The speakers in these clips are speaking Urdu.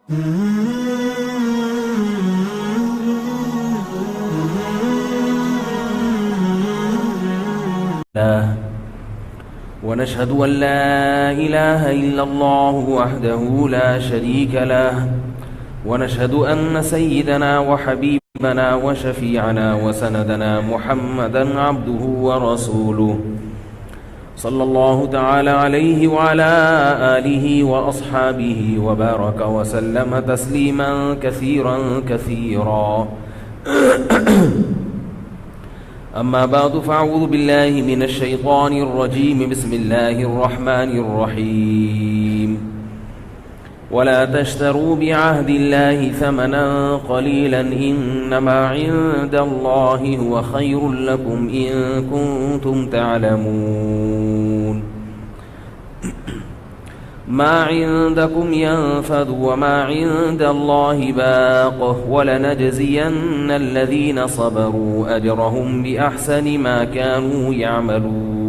ونشهد أن لا إله إلا الله وحده لا شريك له ونشهد أن سيدنا وحبيبنا وشفيعنا وسندنا محمدا عبده ورسوله صلى الله تعالى عليه وعلى آله وأصحابه وبارك وسلم تسليما كثيرا كثيرا أما بعد فأعوذ بالله من الشيطان الرجيم بسم الله الرحمن الرحيم ولا تشتروا بعهد الله ثمنا قليلا إنما عند الله هو خير لكم إن كنتم تعلمون ما عندكم ينفد وما عند الله باق ولنجزين الذين صبروا أجرهم بأحسن ما كانوا يعملون.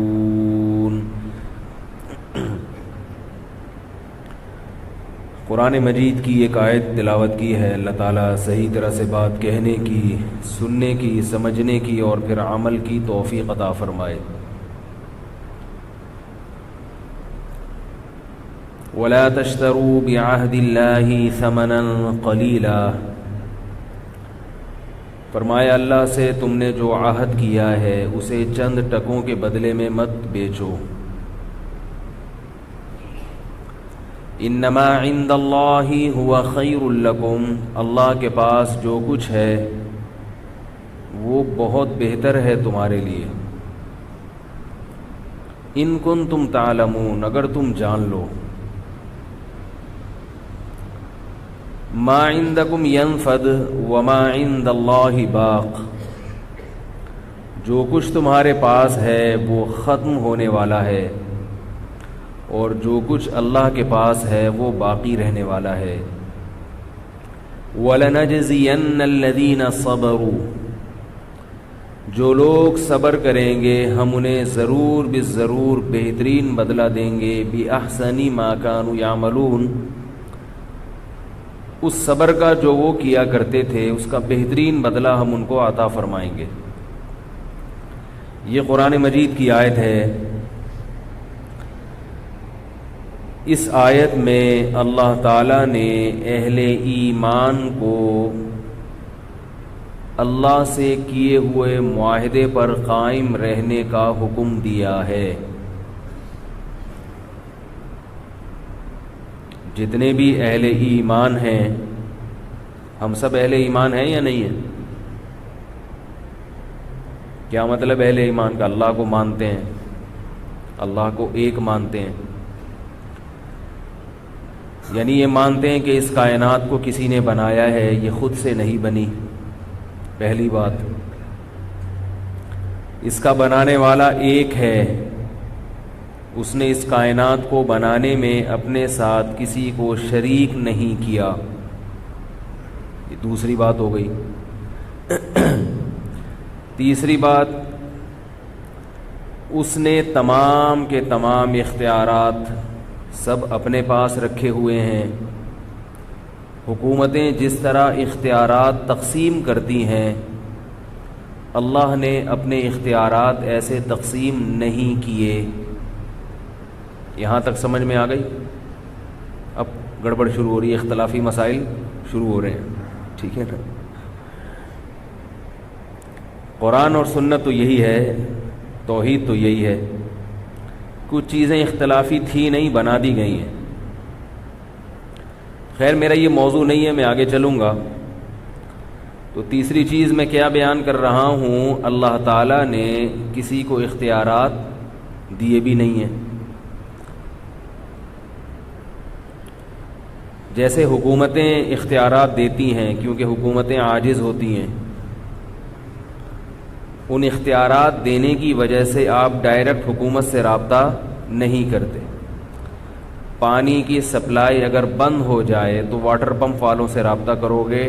قرآن مجید کی ایک آیت تلاوت کی ہے. اللہ تعالیٰ صحیح طرح سے بات کہنے کی، سننے کی، سمجھنے کی اور پھر عمل کی توفیق عطا فرمائے. ولا تشتروا بعهد الله ثمنا قليلا، فرمایا اللہ سے تم نے جو عہد کیا ہے اسے چند ٹکوں کے بدلے میں مت بیچو. انما عند اللہ هو خیر لکم، اللہ کے پاس جو کچھ ہے وہ بہت بہتر ہے تمہارے لیے. ان کنتم تعلمون، اگر تم جان لو. ما عندکم ینفد وما عند اللہ باق، جو کچھ تمہارے پاس ہے وہ ختم ہونے والا ہے اور جو کچھ اللہ کے پاس ہے وہ باقی رہنے والا ہے. وَلَنَجْزِيَنَّ الَّذِينَ صَبَرُوا، جو لوگ صبر کریں گے ہم انہیں ضرور بالضرور بہترین بدلہ دیں گے. بِأَحْسَنِ مَا كَانُوا يَعْمَلُونَ، اس صبر کا جو وہ کیا کرتے تھے اس کا بہترین بدلہ ہم ان کو عطا فرمائیں گے. یہ قرآن مجید کی آیت ہے. اس آیت میں اللہ تعالیٰ نے اہل ایمان کو اللہ سے کیے ہوئے معاہدے پر قائم رہنے کا حکم دیا ہے. جتنے بھی اہل ایمان ہیں، ہم سب اہل ایمان ہیں یا نہیں ہیں؟ کیا مطلب اہل ایمان کا؟ اللہ کو مانتے ہیں، اللہ کو ایک مانتے ہیں، یعنی یہ مانتے ہیں کہ اس کائنات کو کسی نے بنایا ہے، یہ خود سے نہیں بنی. پہلی بات، اس کا بنانے والا ایک ہے، اس نے اس کائنات کو بنانے میں اپنے ساتھ کسی کو شریک نہیں کیا. یہ دوسری بات ہو گئی. تیسری بات، اس نے تمام کے تمام اختیارات سب اپنے پاس رکھے ہوئے ہیں. حکومتیں جس طرح اختیارات تقسیم کرتی ہیں، اللہ نے اپنے اختیارات ایسے تقسیم نہیں کیے. یہاں تک سمجھ میں آ گئی؟ اب گڑبڑ شروع ہو رہی ہے، اختلافی مسائل شروع ہو رہے ہیں. ٹھیک ہے نا؟ قرآن اور سنت تو یہی ہے، توحید تو یہی ہے. کچھ چیزیں اختلافی تھی نہیں، بنا دی گئی ہیں. خیر میرا یہ موضوع نہیں ہے، میں آگے چلوں گا. تو تیسری چیز میں کیا بیان کر رہا ہوں، اللہ تعالیٰ نے کسی کو اختیارات دیے بھی نہیں ہیں. جیسے حکومتیں اختیارات دیتی ہیں کیونکہ حکومتیں عاجز ہوتی ہیں، ان اختیارات دینے کی وجہ سے آپ ڈائریکٹ حکومت سے رابطہ نہیں کرتے. پانی کی سپلائی اگر بند ہو جائے تو واٹر پمپ والوں سے رابطہ کرو گے،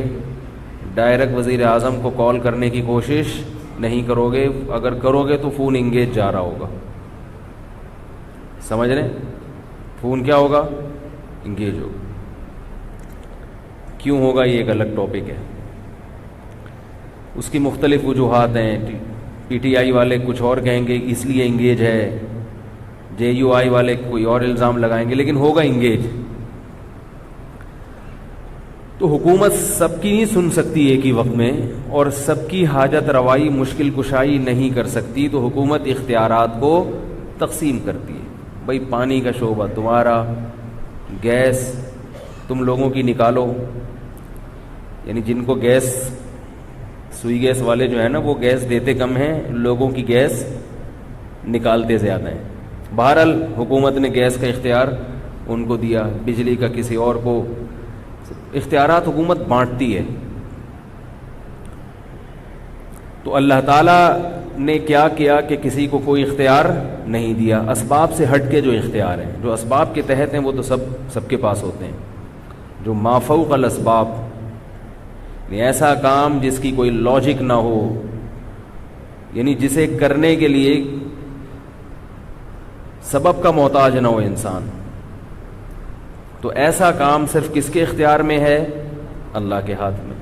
ڈائریکٹ وزیر اعظم کو کال کرنے کی کوشش نہیں کرو گے. اگر کرو گے تو فون انگیج جا رہا ہوگا. سمجھ رہے ہیں؟ فون کیا ہوگا؟ انگیج ہوگا. کیوں ہوگا یہ ایک الگ ٹاپک ہے، اس کی مختلف وجوہات ہیں. پی ٹی آئی والے کچھ اور کہیں گے اس لیے انگیج ہے، جے یو آئی والے کوئی اور الزام لگائیں گے، لیکن ہوگا انگیج. تو حکومت سب کی نہیں سن سکتی ایک ہی وقت میں، اور سب کی حاجت روائی مشکل کشائی نہیں کر سکتی. تو حکومت اختیارات کو تقسیم کرتی ہے. بھائی پانی کا شعبہ تمہارا، گیس تم لوگوں کی نکالو، یعنی جن کو گیس، سوئی گیس والے جو ہے نا وہ گیس دیتے کم ہیں، لوگوں کی گیس نکالتے زیادہ ہیں. بہرحال حکومت نے گیس کا اختیار ان کو دیا، بجلی کا کسی اور کو. اختیارات حکومت بانٹتی ہے. تو اللہ تعالیٰ نے کیا کیا کہ کسی کو کوئی اختیار نہیں دیا. اسباب سے ہٹ کے جو اختیار ہیں، جو اسباب کے تحت ہیں، وہ تو سب کے پاس ہوتے ہیں. جو ما فوق الاسباب، یعنی ایسا کام جس کی کوئی لاجک نہ ہو، یعنی جسے کرنے کے لیے سبب کا محتاج نہ ہو انسان، تو ایسا کام صرف کس کے اختیار میں ہے؟ اللہ کے ہاتھ میں.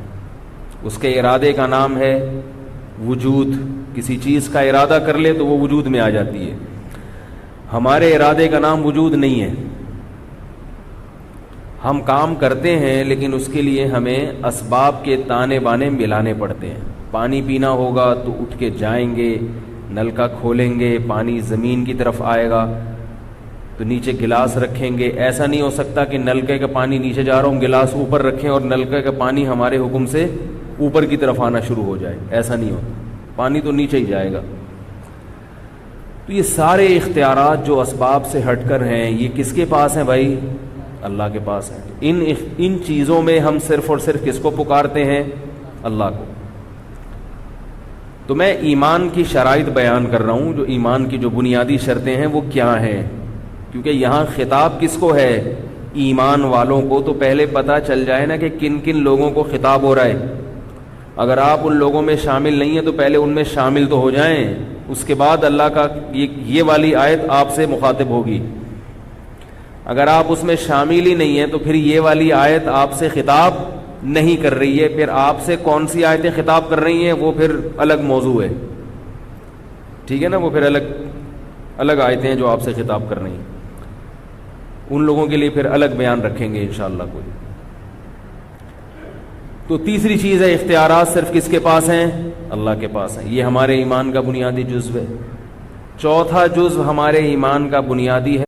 اس کے ارادے کا نام ہے وجود. کسی چیز کا ارادہ کر لے تو وہ وجود میں آ جاتی ہے. ہمارے ارادے کا نام وجود نہیں ہے. ہم کام کرتے ہیں لیکن اس کے لیے ہمیں اسباب کے تانے بانے ملانے پڑتے ہیں. پانی پینا ہوگا تو اٹھ کے جائیں گے، نل کا کھولیں گے، پانی زمین کی طرف آئے گا تو نیچے گلاس رکھیں گے. ایسا نہیں ہو سکتا کہ نلکے کا پانی نیچے جا رہا ہوں، گلاس اوپر رکھیں اور نلکے کا پانی ہمارے حکم سے اوپر کی طرف آنا شروع ہو جائے. ایسا نہیں ہوتا، پانی تو نیچے ہی جائے گا. تو یہ سارے اختیارات جو اسباب سے ہٹ کر ہیں، یہ کس کے پاس ہیں بھائی؟ اللہ کے پاس ہیں. ان چیزوں میں ہم صرف اور صرف کس کو پکارتے ہیں؟ اللہ کو. تو میں ایمان کی شرائط بیان کر رہا ہوں، جو ایمان کی جو بنیادی شرطیں ہیں وہ کیا ہیں، کیونکہ یہاں خطاب کس کو ہے؟ ایمان والوں کو. تو پہلے پتہ چل جائے نا کہ کن کن لوگوں کو خطاب ہو رہا ہے. اگر آپ ان لوگوں میں شامل نہیں ہیں تو پہلے ان میں شامل تو ہو جائیں، اس کے بعد اللہ کا یہ والی آیت آپ سے مخاطب ہوگی. اگر آپ اس میں شامل ہی نہیں ہیں تو پھر یہ والی آیت آپ سے خطاب نہیں کر رہی ہے. پھر آپ سے کون سی آیتیں خطاب کر رہی ہیں وہ پھر الگ موضوع ہے. ٹھیک ہے نا، وہ پھر الگ آیتیں ہیں جو آپ سے خطاب کر رہی ہیں. ان لوگوں کے لیے پھر الگ بیان رکھیں گے انشاءاللہ کوئی. تو تیسری چیز ہے اختیارات صرف کس کے پاس ہیں؟ اللہ کے پاس ہیں. یہ ہمارے ایمان کا بنیادی جزو ہے. چوتھا جزو ہمارے ایمان کا بنیادی ہے